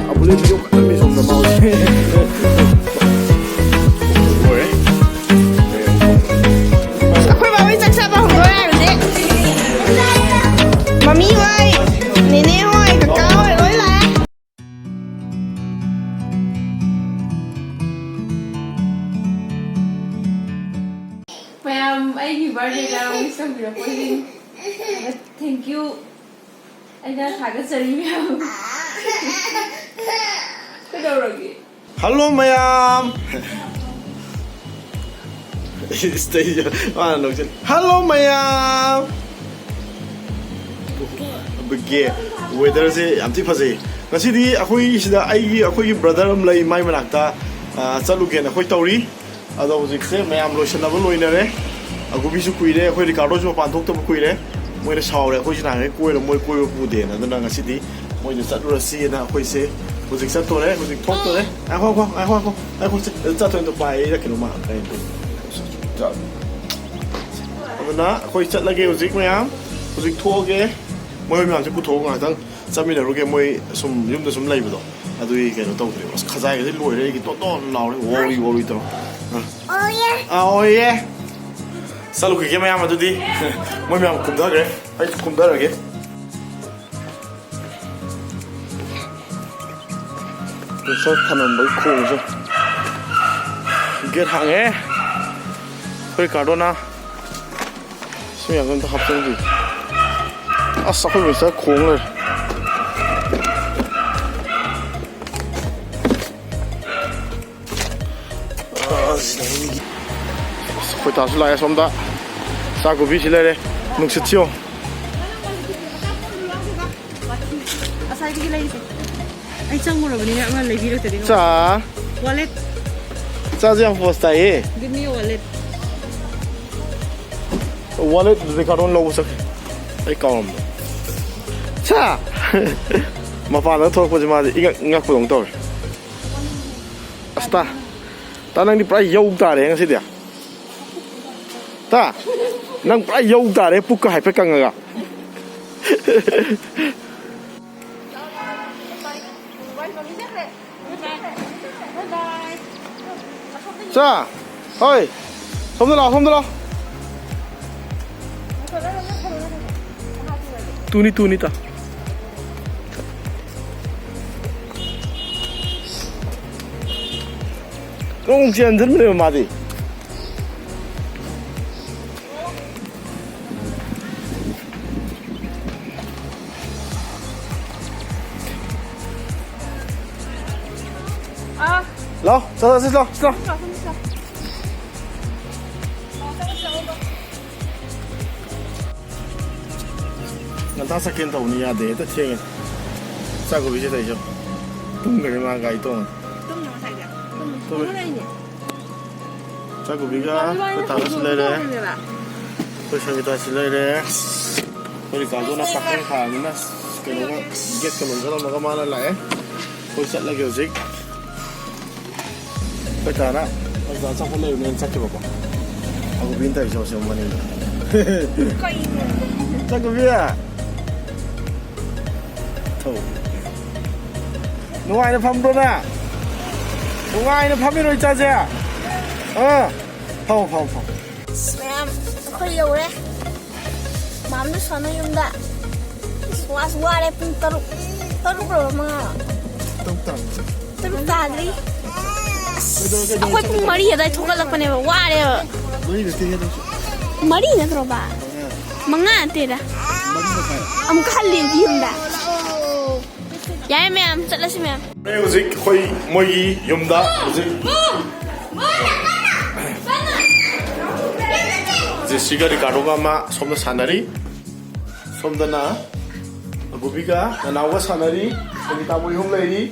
아무래 비교 같은 미소 나 마우스. Akwai ba wai saksa ba horo ya ne. Mami wai. Nene wai ka kawo wai la. Ma'am, I birthday lang wish ng pinapunin. Thank you. Ay nakakasari ma'am. Kadawragi. Hello mayam. Stay. Ano nung hello mayam. Bigge. Weather se amti phase. Ngasidi akhoi sida akhoi brother am lai mai manakta chaluge na khoi tauri. Ado hojikse mayam loishanaba loinare. Agubi su kuire akhoi Ricardo su panthok ta kuire. Moina saure akhoi sina ngai koira moi koiro pude na dana ngasidi moina chatrasi na akhoi se hojik chatore hojik thok tore. Akho chatoi to pai ra kino ma kai to. Aduna akhoi chatlage hojik mayam hojik thoge moi mayam se puthok ngatang chaminaroge moi sum yumda sum laibado adui keno tawdre as khajai ge loire gi to laure wori to oh yeah salu ke mayam adudi moi mayam kumdagre ai kumdarage so thanom bai khong so get hange khoi cardona suyang gon ta hapseng di asa khoi bai sa khong le khoi ta su lai som da sa go bi si le nung sit chiu Asai ki lai se. Ai chang mo rabani na lai bi ra te cha wallet. cha jiang post ai Give me your wallet. wallet de karon lo sak ai kaum cha ma pa na thor ko jima ngak ko dong tor asta ta nang di pra yau ta re ngasi dia ta nang pra yau ta re puk ka hai pe kang ga cha oi som da tuni ta công chuyện rất nhiều mà gì lo sao ta sẽ kiến tàu nia để tất thiên sao có bị thế này chưa tung cái mà gai tung tung sao có bị cái tàu nó lên đấy tôi sẽ người ta sẽ lên đấy tôi cả tôi nó tắt cái hàng nó cái nó get cái mình nó có mà nó lại tôi sẽ là kiểu gì tôi trả đó bây giờ xong cái lên chắc cái bảo aku pinta iso sama ni chắc có biết à thôi ngoài nó phong luôn à ngoài nó phong đi rồi cha cha phong Ma'am, ako'y yaw eh. Ma'am, na sana yung da. Suwa-suwa pun taruk bro mga. Taruk tali. Ako'y pong Maria dahil tukalak pa niya. Wari. Maria na ba? Mga tira. Ang kahalin yung da. Yaya ma'am, sala si ma'am. Music koy moyi yumda music. 제시가 리카도가 마 somda sanari somda na abubiga nanawa sanari kita mo yung lady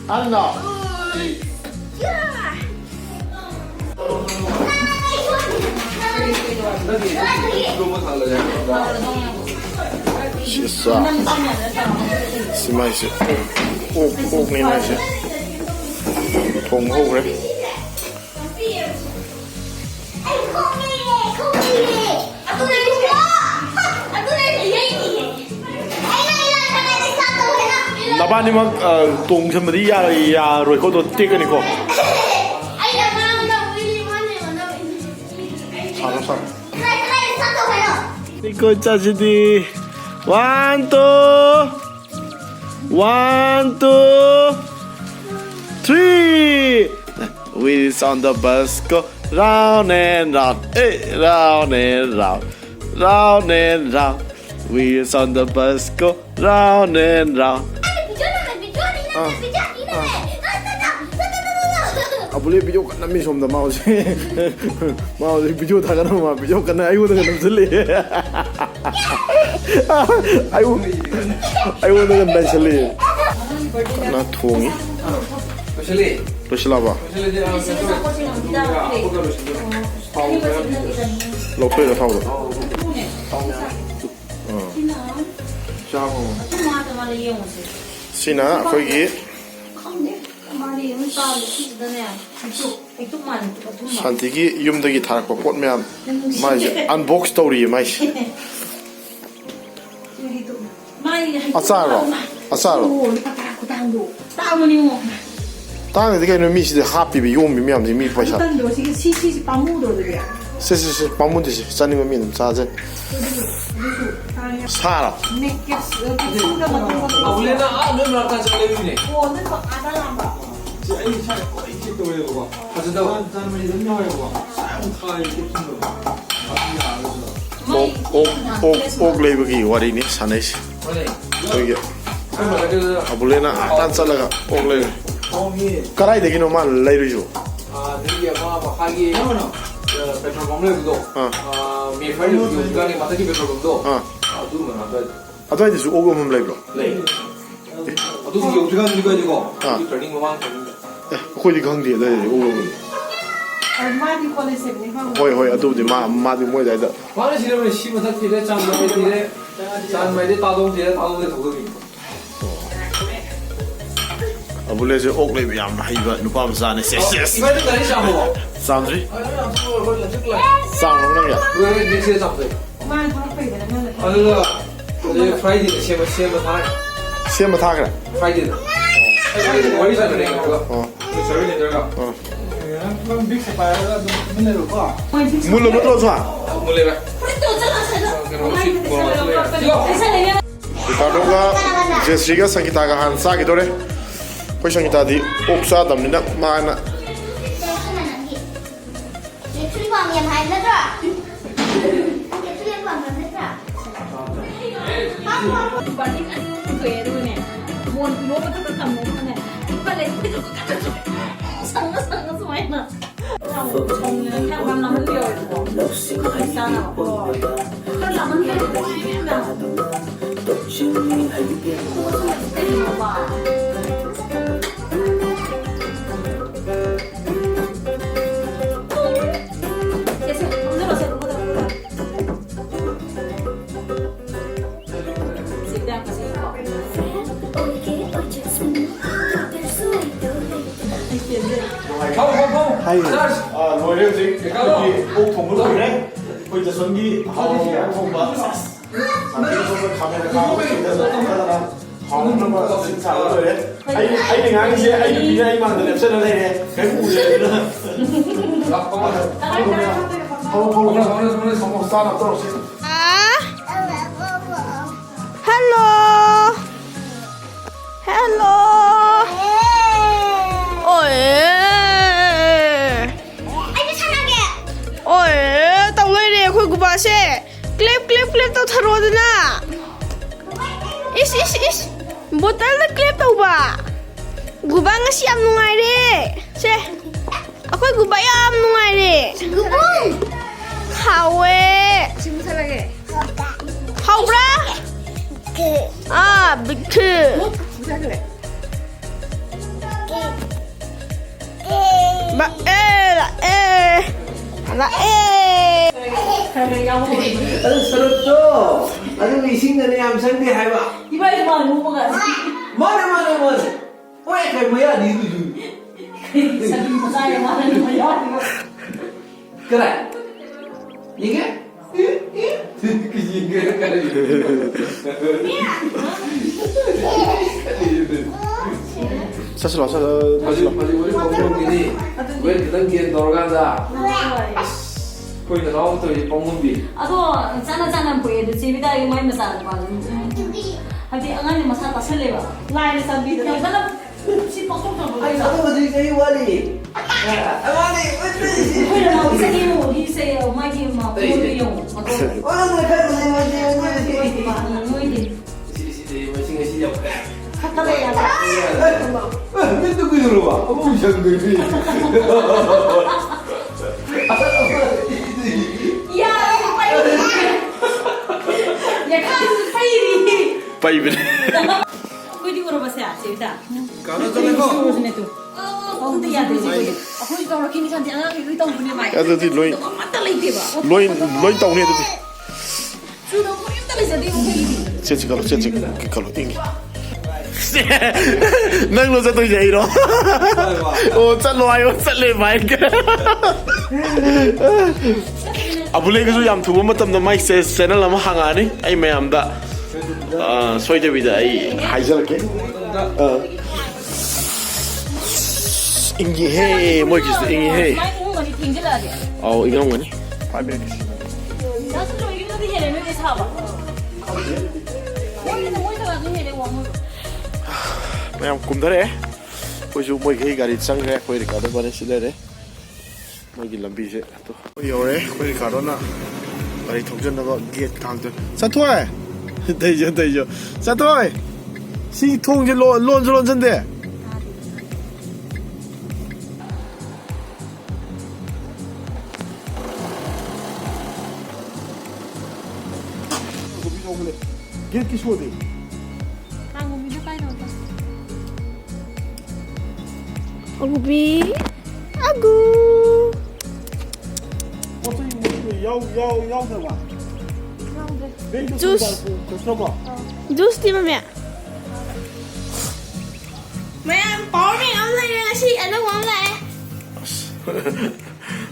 ano Sisa si mai si ok ni mai si thong ho re 나바니막 동생들이 로이코도 떼거니까. 아이야 마음나 우리만해 나 살아. 그래 사도 가요 이거 짜지디. 1, 2, 3. Wheels on the bus go round and round, round and round, round and round. Wheels on the bus go round and round. Boleh video kat nami somda mau sih. Mau video tak kan mau video kan ayu dengan seli. Ayu dengan dan seli. Na thongi. Lo silaba. Lo phe la thau. Sina khoi gi Shanti기 yumdagi tharakpa pot myam mai unbox story mai Asaro Tang de kai no mi si de happy bi yum mi myam de mi paisa Si pamu de si sani mi mi sa je Sara Aulena no me la cancha le vine. Ok leibagi wari ni sanais Oye Abulena atan salaga ok leib Karai de gino man leiru ju petrol pump le do. Me fai le do gani mata ki petrol pump do. adu mana ba. Atai de su ok mum leiblo Le. adu ki yo jiga ni ga jigo. Turning mama kan. khoi di khang de ok Hoi adu di ma di moi dai da Wala sila me shi mata ki le chang mai di le chan mai de ta dong de thog ni. Abule je ok leib yam haiba nupa mza ne ses Iba de dari chang mo. Samri Sam nang ya We de se chang de. Adu la le Friday de se ma tha. Sem tha kra Friday. Friday wari sa de ga. Sorry ne ga. Mulo mutlo sa Mule ba. Kadoga Jesriga Sangita ga hansa gi dore Koi Sangita di oksa dam ni nak mana Hay ngồi đây gì cái ốc thùng nó đấy bây giờ xuân đi không bớt sáng đi không có camera cao không nó mà sinh sản rồi đấy anh đừng ăn gì anh đừng đi anh mang từ đẹp sơn lên này cái củ này nữa không sao nào tôi Hello. Hello. Ôi. Ôi, tao lấy đi khôi của bà xe. Clip tao thở rồi nè. Is. Botol na clip tao ba? Guba nga siyam nungay rin. Xe. Ako'y guba yam nungay rin. Gubong. Hawe. Sino talaga? Haubra? Ah, big two. Ba la Sarap Ano ising na niyam sang di hai ba? Iba yung mo mga. Mana. Oy kay mo ya di tu. Sabi mo sa'yo, mana mo yan. Kara. Inga? Kiji inga kara. ꯆꯠꯁꯤꯜꯂꯣ ꯍꯧꯖꯤꯛ 우리 ꯄꯥꯎꯈꯣꯡꯒꯤꯗꯤ weight ꯈꯤꯇꯪ ꯒꯦꯟ ꯇꯧꯔꯀꯥꯟꯗ ꯑꯩꯈꯣꯏꯅ ꯅꯍꯥꯟ ꯇꯧꯔꯤ ꯄꯥꯎꯈꯣꯡꯕꯤ ꯑꯗꯣ ꯆꯥꯅ ꯄꯣꯛꯑꯦ ꯑꯗꯨ ꯆꯦꯕꯤꯗꯥꯒꯤ ꯃꯥꯏ ꯃꯆꯥꯅꯨꯄꯥ ꯍꯥꯏꯕꯗꯤ ꯑꯉꯥꯡꯁꯦ ꯃꯁꯥ ꯇꯥꯁꯜꯂꯦꯕ ꯂꯥꯏꯅ ꯆꯥꯟꯕꯤꯗꯅ ꯌꯥꯝ ꯀꯟꯅ ꯁꯤ ꯄꯥꯎꯈꯣꯡ Ay, ꯇꯧꯕ ako madali kayo, Wally. Wally, ꯑꯩꯈꯣꯏꯅ ꯆꯍꯤ ꯃꯣꯗꯤꯁꯦ ꯃꯥꯒꯤ ꯃꯄꯣꯗ ꯌꯦꯡꯉꯣ wala na kayo, Wally. ꯃꯣꯏꯗꯤ ꯁꯤꯗꯤ ꯃꯁꯤꯡ ꯑꯁꯤ ꯌꯥꯝ ꯐꯩ ꯈꯠꯇꯕ ꯌꯥꯗ Ito ko yung ruwa. Abo siyang baby. 야 약간 파이리 빠이비네. कोई 물어보세요, 재밌다. 가는 전에 거 근데 야, 되지. 아무리 또 그렇게 니한테 안 하면 이거 또 보내 봐. 야들이 로인 맞다 레이트 봐. 로인 다운해 들이. 주로 뭐 힘들어 이제 이거 젠지 가로 땡기. năng luôn ra tôi vậy đó. Ô chắc loài ô chắc lên vài cái. À bữa nay cái số yam thu mà tầm năm mai sẽ nó làm hàng ăn ấy, anh mày làm đã. Xoay cho bây giờ ai hay ra cái. 인기 해, 뭐 있겠어, 인기 해. 많이 먹는 거니 ting질해야 돼. 이런 거니? 파이브. 나도 좀 이거 좀 해내 몇 사 봐. 원래는 원래가 해내 원물. Mày cùng thế đấy, bây giờ mấy cái gari sang cái quay đi cả đó bên này đấy, mấy cái làm gì vậy? Bây giờ đấy, quay đi cả đó nè, gari thông chân nó có gate càng tới, sao thôi? Đây giờ, sao thôi? Xí thông chân lộn chân đấy. Gate cái số đi. Ruby, aku. Juice. Juice đi mà mẹ. Mẹ bỏ mẹ ông này là gì? Anh đâu ông này?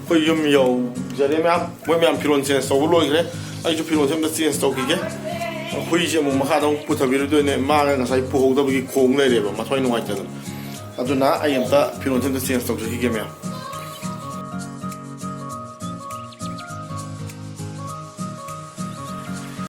Bây giờ mày làm phiền trên sau lôi cái, anh chụp phiền thêm trên sau cái. Bây giờ mình mặc áo bút thבי rồi này, mà cái sai phù hợp với cái khung này đấy mà thôi nó ngay chân. Aduna ayam ta phiền thêm trên sau cái gì